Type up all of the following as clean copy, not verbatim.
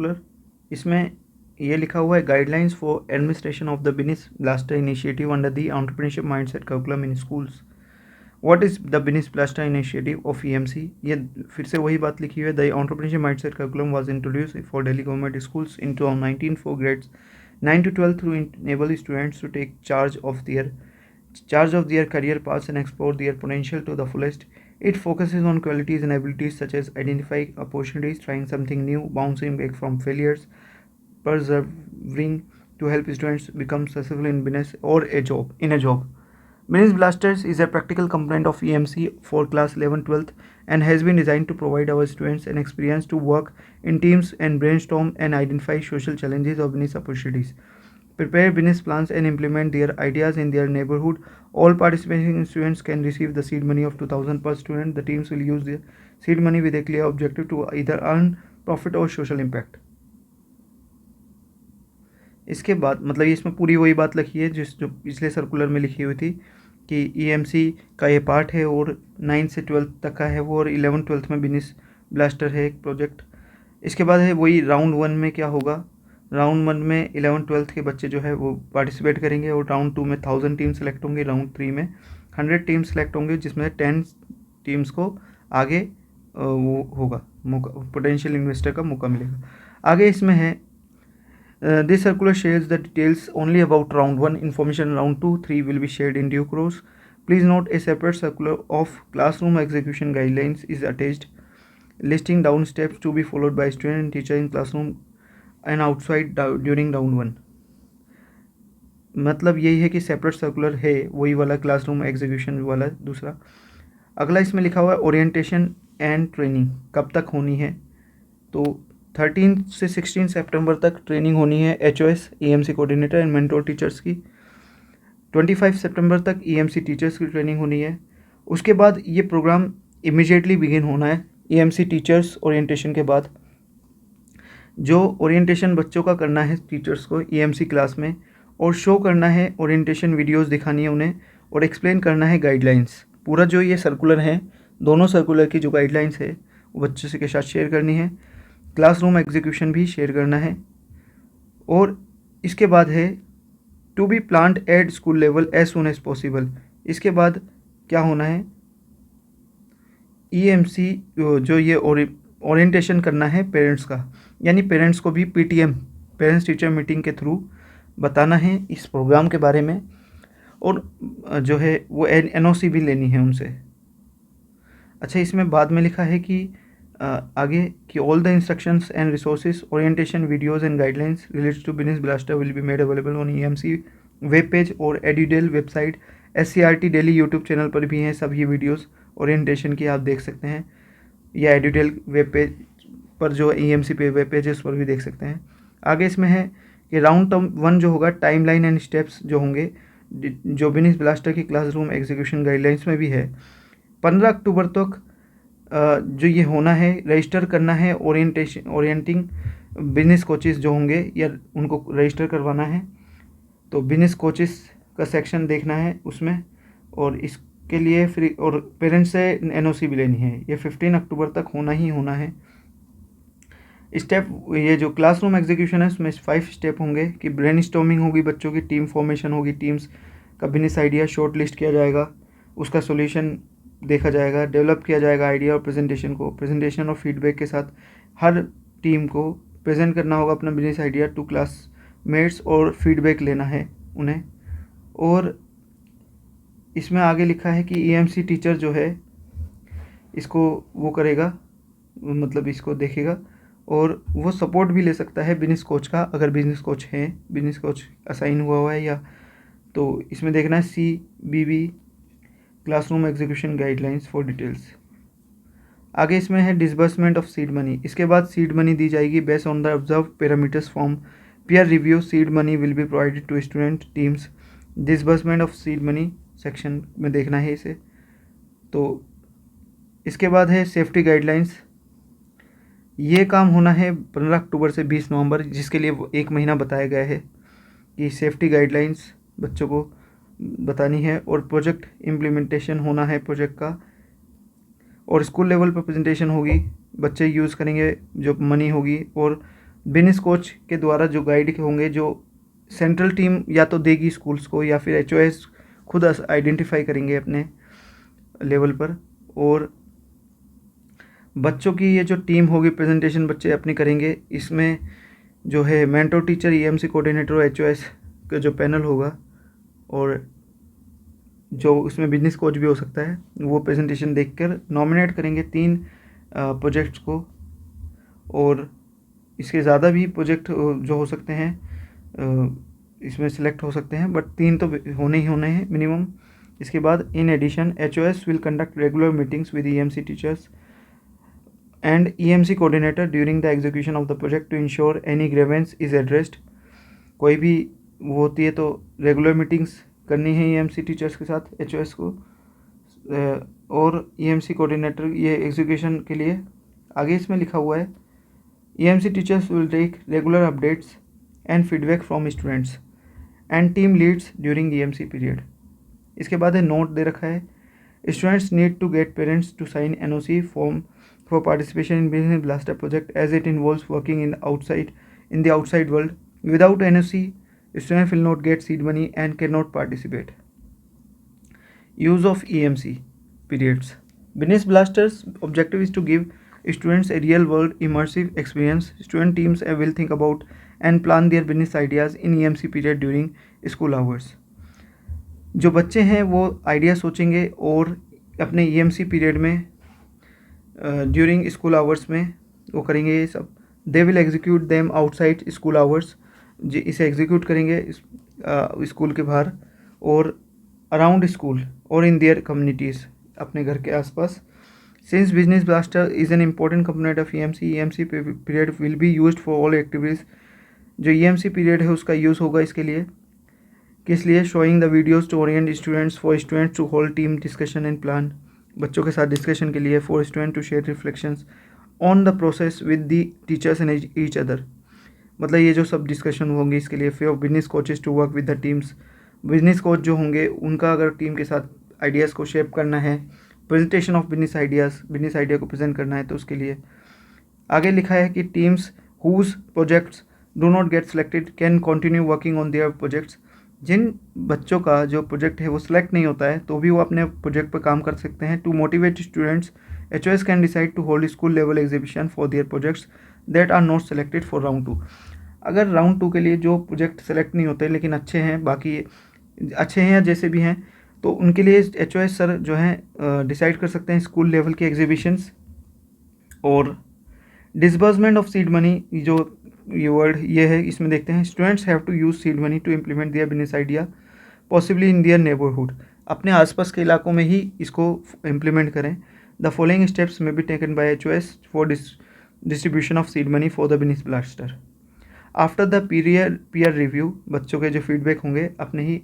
Circular, इसमें ये लिखा हुआ है guidelines for administration of the beans blaster initiative under the entrepreneurship mindset curriculum in schools. What is the beans blaster initiative of EMC. ये फिर से वही बात लिखी हुई है। The entrepreneurship mindset curriculum was introduce for Delhi government schools in 2019 for grades 9 to 12 to enable students to take charge of their career paths and explore their potential to the fullest. It focuses on qualities and abilities such as identifying opportunities, trying something new, bouncing back from failures, persevering to help students become successful in business or a job. Business Blasters is a practical component of EMC for class 11-12 and has been designed to provide our students an experience to work in teams and brainstorm and identify social challenges or business opportunities, prepare business plans and implement their ideas in their neighborhood. All participating students can receive the seed money of 2000 per student. The teams will use the seed money with a clear objective to either earn profit or social impact. इसके बाद मतलब ये इसमें पूरी वही बात लिखी है जो पिछले सर्कुलर में लिखी हुई थी कि ईएमसी का ये पार्ट है और 9 से 12 तक का है वो, और 11-12 में बिजनेस ब्लास्टर है एक प्रोजेक्ट। इसके बाद है वही राउंड 1 में क्या होगा। राउंड 1 में 11-12 के बच्चे जो है वो पार्टिसिपेट करेंगे और राउंड 2 में 1000 टीम सेलेक्ट होंगे। राउंड 3 में 100 टीम सेलेक्ट होंगे जिसमें 10 टीम्स को आगे वो होगा मौका, पोटेंशियल इन्वेस्टर का मौका मिलेगा। आगे इसमें है this circular shares the details only about round 1. Information round 2, 3 will be shared in due course. Please note a separate circular of classroom execution guidelines is attached, listing down steps to be followed by student and teacher in classroom and outside during round 1. मतलब यही है कि separate circular है वही वाला classroom execution वाला दूसरा। अगला इसमें लिखा हुआ है ओरिएंटेशन एंड ट्रेनिंग कब तक होनी है। तो 13 से 16 सितंबर तक ट्रेनिंग होनी है HOS EMC coordinator and mentor teachers की। 25 सितंबर तक EMC टीचर्स की ट्रेनिंग होनी है। उसके बाद ये प्रोग्राम इमीडिएटली बिगिन होना है EMC टीचर्स ओरिएंटेशन के बाद। जो ओरिएंटेशन बच्चों का करना है टीचर्स को EMC क्लास में, और शो करना है ओरिएंटेशन वीडियोस दिखानी है उन्हें, और एक्सप्लेन करना है गाइडलाइंस। पूरा जो ये सर्कुलर है, दोनों सर्कुलर की जो गाइडलाइंस है वो बच्चों से के साथ शेयर करनी है। क्लासरूम एग्जीक्यूशन भी शेयर करना है। और इसके बाद है to be planned at school level as soon as possible. इसके बाद क्या होना है, EMC जो ये ओरिएंटेशन करना है पेरेंट्स का, यानी पेरेंट्स को भी PTM पेरेंट्स टीचर मीटिंग के थ्रू बताना है इस प्रोग्राम के बारे में, और जो है वो NOC भी लेनी है उनसे। अच्छा, इसमें बाद में लिखा है कि आगे कि all the instructions and resources orientation videos and guidelines related to business blaster will be made available on EMC web page और Edudel website. SCRT Delhi YouTube channel पर भी हैं सभी वीडियोस ओरिएंटेशन की, आप देख सकते हैं, या एड्यूडेल वेब पेज पर जो EMC पे वेब पेज है उस पर भी देख सकते हैं। आगे इसमें है कि राउंड 1 जो होगा टाइमलाइन एंड स्टेप्स जो होंगे जो बिजनेस ब्लास्टर की क्लासरूम एग्जीक्यूशन गाइडलाइंस में भी है। 15 अक्टूबर तक जो ये होना है, रजिस्टर करना है ओरिएंटिंग बिजनेस कोचेस जो होंगे या उनको रजिस्टर करवाना है। तो बिजनेस कोचेस का सेक्शन देखना है उसमें, और इसके लिए फ्री और पेरेंट्स से NOC भी लेनी है। ये 15 अक्टूबर तक होना ही होना है। स्टेप ये जो क्लासरूम एग्जीक्यूशन है उसमें 5 स्टेप होंगे कि ब्रेनस्टॉर्मिंग होगी, बच्चों की टीम फॉर्मेशन होगी, टीम्स का बिजनेस आइडिया शॉर्ट लिस्ट किया जाएगा, उसका सोल्यूशन देखा जाएगा, डेवलप किया जाएगा आइडिया और प्रेजेंटेशन को। प्रेजेंटेशन और फीडबैक के साथ हर टीम को प्रेजेंट करना होगा अपना बिजनेस आइडिया टू क्लासमेट्स और फीडबैक लेना है उन्हें। और इसमें आगे लिखा है कि EMC टीचर जो है इसको वो करेगा, मतलब इसको देखेगा, और वो सपोर्ट भी ले सकता है बिजनेस कोच का अगर बिजनेस कोच है, बिजनेस कोच असाइन हुआ है या। तो इसमें देखना है CBB classroom execution guidelines for details. आगे इसमें है डिसबर्समेंट ऑफ सीड मनी। इसके बाद सीड मनी दी जाएगी based on the observe parameters from peer review. Seed money will be provided to student teams. Disbursement of seed money section में देखना है इसे। तो इसके बाद है सेफ्टी गाइडलाइंस। ये काम होना है 15 अक्टूबर से 20 नवंबर, जिसके लिए 1 महीना बताया गया है कि सेफ्टी गाइडलाइंस बच्चों को बतानी है। और प्रोजेक्ट इम्प्लीमेंटेशन होना है प्रोजेक्ट का, और स्कूल लेवल पर प्रेजेंटेशन होगी, बच्चे यूज़ करेंगे जो मनी होगी, और बिजनेस कोच के द्वारा जो गाइड होंगे, जो सेंट्रल टीम या तो देगी स्कूल्स को या फिर HOS खुद आइडेंटिफाई करेंगे अपने लेवल पर। और बच्चों की ये जो टीम होगी, प्रेजेंटेशन बच्चे अपनी करेंगे, इसमें जो है मेंटर टीचर, EMC कोऑर्डिनेटर और HOS का जो पैनल होगा, और जो उसमें बिजनेस कोच भी हो सकता है, वो प्रेजेंटेशन देखकर नॉमिनेट करेंगे 3 प्रोजेक्ट्स को। और इसके ज़्यादा भी प्रोजेक्ट जो हो सकते हैं इसमें सिलेक्ट हो सकते हैं, बट 3 तो होने ही होने हैं मिनिमम। इसके बाद in addition HOS will conduct regular meetings with EMC teachers and EMC coordinator during the execution of the project to ensure any grievance is addressed। कोई भी वो होती है तो रेगुलर मीटिंग्स करनी है EMC टीचर्स के साथ HOS को। और EMC कोऑर्डिनेटर ये एग्जीक्यूशन के लिए, आगे इसमें लिखा हुआ है EMC teachers will take regular updates and feedback from students and team leads during EMC period. इसके बाद है नोट दे रखा है, students need to get parents to sign NOC form for participation in Business Blaster project as it involves working in the outside world. Without NOC, students will not get seed money and cannot participate. Use of EMC periods. Business Blasters objective is to give students a real world immersive experience. Student teams will think about and plan their business ideas in EMC period during school hours. जो बच्चे हैं वो idea सोचेंगे और अपने EMC period में during school hours में वो करेंगे ये सब। They will execute them outside school hours, इसे एग्जीक्यूट करेंगे स्कूल के बाहर और अराउंड स्कूल और इन देयर कम्युनिटीज़, अपने घर के आसपास। Since business blaster is an important component of EMC period will be used for all activities. जो EMC पीरियड है उसका यूज़ होगा इसके लिए, किस लिए? Showing the videos to orient students, for students to hold team discussion and plan, बच्चों के साथ डिस्कशन के लिए, for student to share reflections on the process with the teachers and each other. मतलब ये जो सब डिस्कशन होंगे इसके लिए। For business coaches to work with the teams, business coach जो होंगे उनका अगर टीम के साथ आइडियाज़ को शेप करना है, presentation of business ideas, business idea को प्रेजेंट करना है तो उसके लिए। आगे लिखा है कि teams whose projects do not get selected can continue working on their projects. जिन बच्चों का जो प्रोजेक्ट है वो सिलेक्ट नहीं होता है तो भी वो अपने प्रोजेक्ट पर काम कर सकते हैं। To motivate students, HOS can decide to hold school level exhibition for their projects that are not selected for round 2। अगर राउंड 2 के लिए जो प्रोजेक्ट सेलेक्ट नहीं होते लेकिन अच्छे हैं, बाकी अच्छे हैं या जैसे भी हैं, तो उनके लिए HOS सर जो हैं डिसाइड कर सकते हैं स्कूल लेवल के एग्जीबिशंस। और डिसबर्समेंट ऑफ सीड मनी, जो ये वर्ड ये है, इसमें देखते हैं students have to use seed money to implement their business idea possibly in their neighbourhood. अपने आसपास के इलाकों में ही इसको इम्प्लीमेंट करें। The following steps may be taken by HOS for distribution of seed money for the business blaster. After the peer review, बच्चों के जो फीडबैक होंगे अपने ही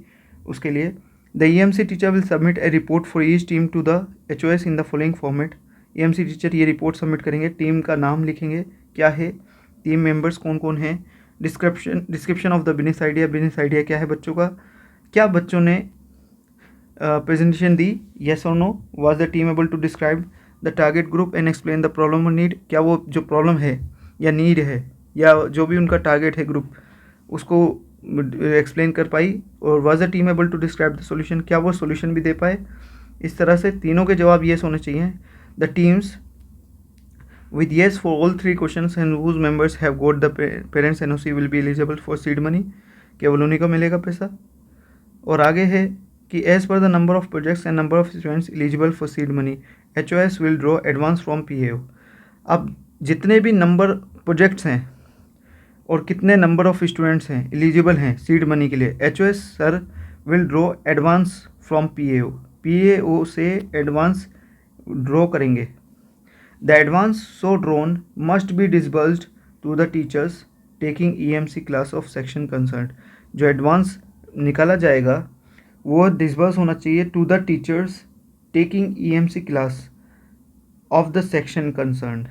उसके लिए, the EMC teacher will submit a report for each team to the HOS in the following format. EMC teacher ये report submit करेंगे, टीम का नाम लिखेंगे क्या है, टीम मेंबर्स कौन कौन हैं, description of the business idea क्या है बच्चों का, क्या बच्चों ने प्रेजेंटेशन दी, येस और no, was the team able to describe the target group and explain the problem और नीड, क्या वो जो प्रॉब्लम है या नीड है या जो भी उनका टारगेट है ग्रुप उसको एक्सप्लेन कर पाई, और was the team able to describe the solution, क्या वो सॉल्यूशन भी दे पाए। इस तरह से तीनों के जवाब येस होने चाहिए। The teams with yes for all 3 questions and whose members have got the parents NOC will be eligible for seed money, केवल उन्हीं को मिलेगा पैसा। और आगे है कि as per the number of projects and number of students eligible for seed money HOS will draw advance from PAO। अब जितने भी नंबर प्रोजेक्ट्स हैं और कितने नंबर ऑफ स्टूडेंट्स हैं एलिजिबल हैं सीड मनी के लिए, HOS sir will draw advance from PAO से एडवांस ड्रॉ करेंगे। The advance so drawn must be disbursed to the teachers taking EMC class of section concerned। जो advance निकाला जाएगा वो डिसबर्स होना चाहिए to the teachers taking EMC class of the section concerned.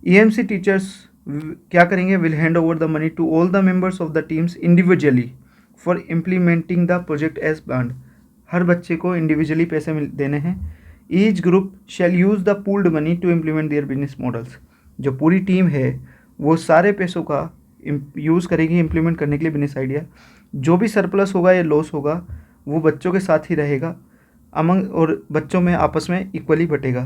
EMC teachers क्या करेंगे? Will hand over the money to all the members of the teams individually for implementing the project as planned. हर बच्चे को individually पैसे देने हैं। Each group shall use the pooled money to implement their business models. जो पूरी team है वो सारे पैसों का यूज़ करेगी इम्प्लीमेंट करने के लिए बिजनेस आइडिया। जो भी सरप्लस होगा या लॉस होगा वो बच्चों के साथ ही रहेगा अमंग, और बच्चों में आपस में इक्वली बटेगा।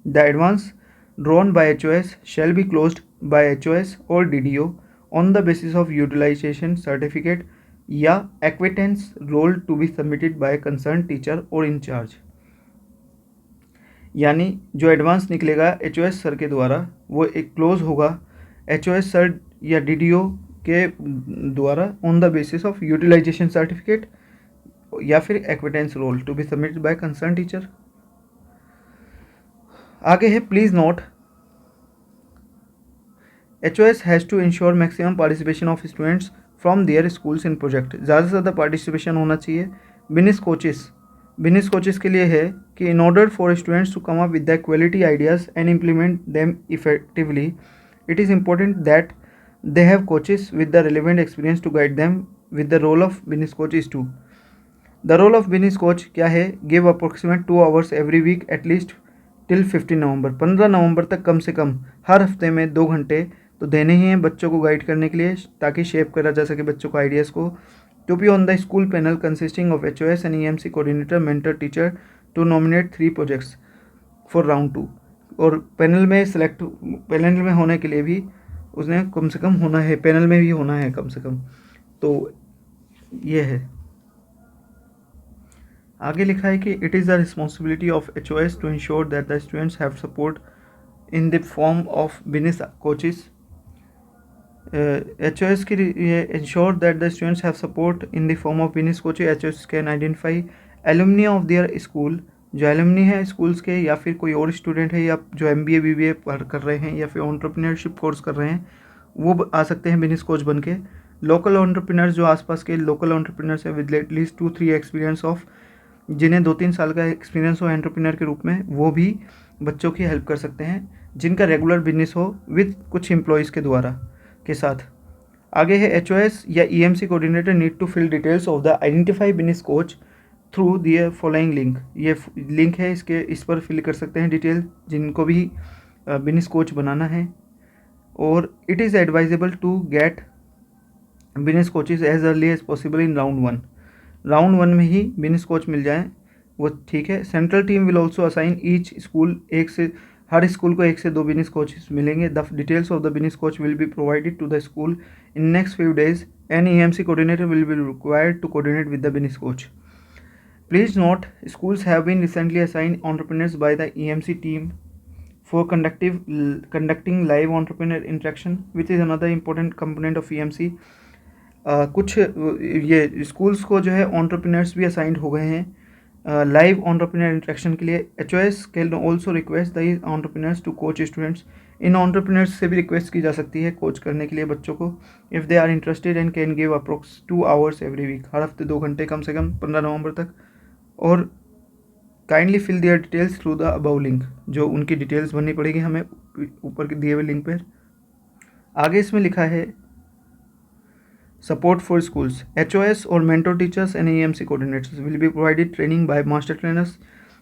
The advance drawn by HOS shall be closed by HOS और DDO on the basis of utilisation certificate या acquittance roll to be submitted by concern teacher और इंचार्ज। यानी जो एडवांस निकलेगा एचओएस सर के द्वारा वो एक क्लोज होगा एचओएस सर या डीडीओ के द्वारा on the basis of utilisation certificate या फिर acquittance roll to be submitted by concern teacher. आगे है please note HOS has to ensure maximum participation of students from their schools in project. ज़्यादा से ज़्यादा पार्टिसिपेशन होना चाहिए। बिजनेस कोचेस के लिए है कि in order for students to come up with the quality ideas and implement them effectively it is important that they have coaches with the relevant experience to guide them with the role of business coach is to the role of business coach क्या है give approximate 2 hours every week at least till 15 नवंबर 15 नवंबर तक कम से कम हर हफ्ते में 2 घंटे तो देने ही हैं बच्चों को गाइड करने के लिए ताकि शेप करा जा सके बच्चों को आइडियाज़ को। To be on the school panel consisting of HOS and EMC coordinator mentor teacher to nominate 3 projects for round 2। और पैनल में होने के लिए भी उसने कम से कम होना है, पैनल में भी होना है कम से कम। तो ये है। आगे लिखा है कि it is the responsibility of HOS to ensure that the students have support in the form of business coaches. HOS की ये ensure that the students have support in the form of business coaches. HOS can identify alumni of their school, जो alumni है schools के या फिर कोई और student है या जो एमबीए बीबीए कर रहे हैं या फिर एंटरप्रेन्योरशिप कोर्स कर रहे हैं वो आ सकते हैं बिजनेस कोच बन के। लोकल एंटरप्रेन्योर्स जो आसपास के लोकल एंटरप्रेन्योर्स है विद एटलीस्ट 2-3 एक्सपीरियंस ऑफ, जिन्हें 2-3 साल का एक्सपीरियंस हो एंटरप्रेन्योर के रूप में, वो भी बच्चों की हेल्प कर सकते हैं जिनका रेगुलर बिजनेस हो विद कुछ एम्प्लॉयज़ के द्वारा के साथ। आगे है एचओएस या EMC coordinator need to fill details of the identify business coach through their following link. ये लिंक है, इस पर फिल कर सकते हैं डिटेल जिनको भी बिजनेस कोच बनाना है। और it is advisable to get business coaches as early as possible in round 1 में ही बिजनेस कोच मिल जाए वो ठीक है। Central team will also assign each school, हर स्कूल को 1 से 2 बिजनेस कोचेस मिलेंगे। The details of the business coach will be provided to the school in next few days and EMC coordinator will be required to coordinate with the business coach. Please note, schools have been recently assigned entrepreneurs by the EMC team for conducting live entrepreneur interaction, which is another important component of EMC. कुछ ये schools को जो है entrepreneurs भी assigned हो गए हैं live entrepreneur interaction के लिए। HOS can also request the entrepreneurs to coach students. In entrepreneurs से भी रिक्वेस्ट की जा सकती है कोच करने के लिए बच्चों को if they are interested and can give approx 2 hours every week, हर हफ्ते 2 घंटे कम से कम 15 नवंबर तक। और kindly fill their details through the above link, जो उनकी डिटेल्स भरनी पड़ेगी हमें ऊपर दिए हुए लिंक पर। आगे इसमें लिखा है सपोर्ट फॉर स्कूल्स, एचओएस और mentor teachers and EMC coordinators will be provided training by master trainers.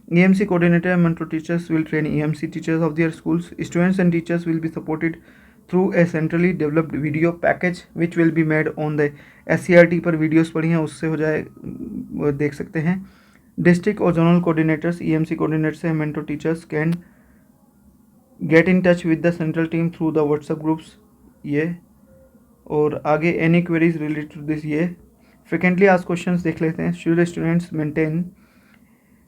EMC coordinator and mentor teachers will train EMC teachers of their schools. Students and teachers will be supported through a centrally developed video package which will be made on the SCRT पर videos पड़ी हैं उससे हो जाए देख सकते हैं। District और zonal coordinators, EMC coordinators and mentor teachers can get in touch with the central team through the WhatsApp groups. ये और आगे any queries related to this, ये फ्रिक्वेंटली आस्क्ड क्वेश्चंस देख लेते हैं। Should students maintain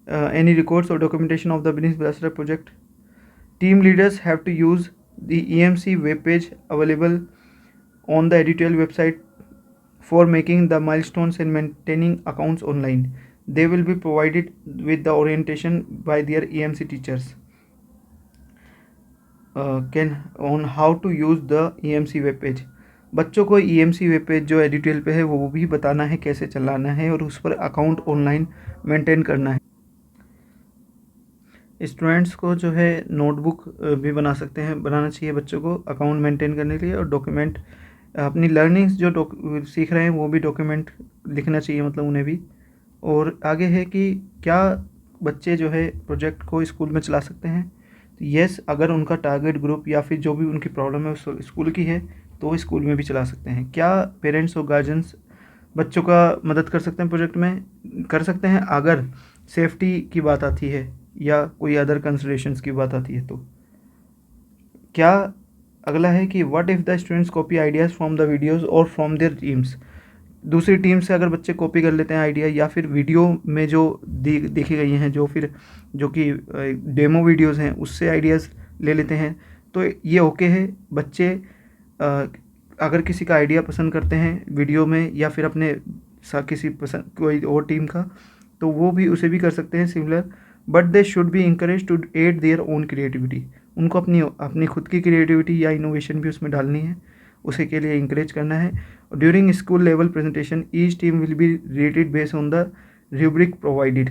any records और documentation of the business blaster project. Team leaders have to use the EMC web page available on the editorial website for making the milestones and maintaining accounts online. They will be provided with the orientation by their EMC teachers on how to use the EMC web page। बच्चों को EMC web page जो editorial पे है वो भी बताना है कैसे चलाना है और उस पर अकाउंट ऑनलाइन मेंटेन करना है। स्टूडेंट्स को जो है नोटबुक भी बनाना चाहिए बच्चों को अकाउंट मेंटेन करने के लिए, और डॉक्यूमेंट अपनी लर्निंग्स जो सीख रहे हैं वो भी डॉक्यूमेंट लिखना चाहिए, मतलब उन्हें भी। और आगे है कि क्या बच्चे जो है प्रोजेक्ट को स्कूल में चला सकते हैं। येस, अगर उनका टारगेट ग्रुप या फिर जो भी उनकी प्रॉब्लम है वो स्कूल की है तो वो स्कूल में भी चला सकते हैं। क्या पेरेंट्स और गार्जियंस बच्चों का मदद कर सकते हैं प्रोजेक्ट में? कर सकते हैं, अगर सेफ्टी की बात आती है या कोई अदर कंसिडरेशंस की बात आती है तो। क्या अगला है कि what if the students copy ideas from the videos और फ्रॉम देयर टीम्स। दूसरी टीम से अगर बच्चे कॉपी कर लेते हैं आइडिया, या फिर वीडियो में जो देखी गई हैं, जो कि डेमो वीडियोज़ हैं उससे आइडियाज़ ले लेते हैं, तो ये ओके है। बच्चे अगर किसी का आइडिया पसंद करते हैं वीडियो में या फिर अपने किसी पसंद कोई और टीम का, तो वो भी उसे भी कर सकते हैं similar, but they should be encourage to add their own creativity. उनको अपनी अपनी खुद की क्रिएटिविटी या इनोवेशन भी उसमें डालनी है, उसे के लिए इंकरेज करना है। During school level presentation each team will be rated based on the rubric provided.